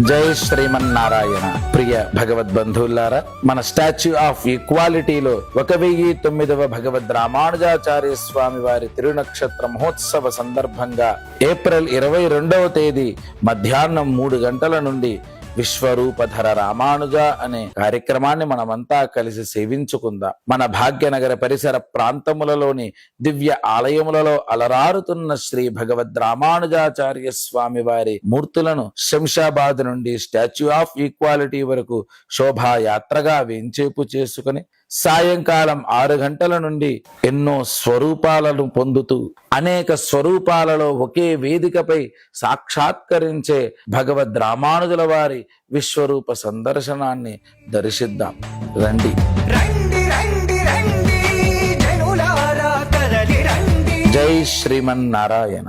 జై శ్రీమన్నారాయణ. ప్రియ భగవద్బంధువులారా, మన statue of ఈక్వాలిటీలో 1009వ భగవద్ రామానుజాచార్య స్వామి వారి తిరునక్షత్ర మహోత్సవ సందర్భంగా ఏప్రిల్ 22వ తేదీ మధ్యాహ్నం 3 గంటల నుండి విశ్వరూపధర రామానుజ అనే కార్యక్రమాన్ని మనమంతా కలిసి సేవించుకుందాం. మన భాగ్యనగర పరిసర ప్రాంతములలోని దివ్య ఆలయములలో అలరారుతున్న శ్రీ భగవద్ రామానుజాచార్య స్వామి వారి మూర్తులను శంషాబాద్ నుండి స్టాచ్యూ ఆఫ్ ఈక్వాలిటీ వరకు శోభాయాత్రగా వేంచేపు చేసుకుని సాయంకాలం 6 గంటల నుండి ఎన్నో స్వరూపాలను పొందుతూ అనేక స్వరూపాలలో ఒకే వేదికపై సాక్షాత్కరించే భగవద్ రామానుజుల వారి విశ్వరూప సందర్శనాన్ని దర్శిద్దాం. రండి. జై శ్రీమన్నారాయణ.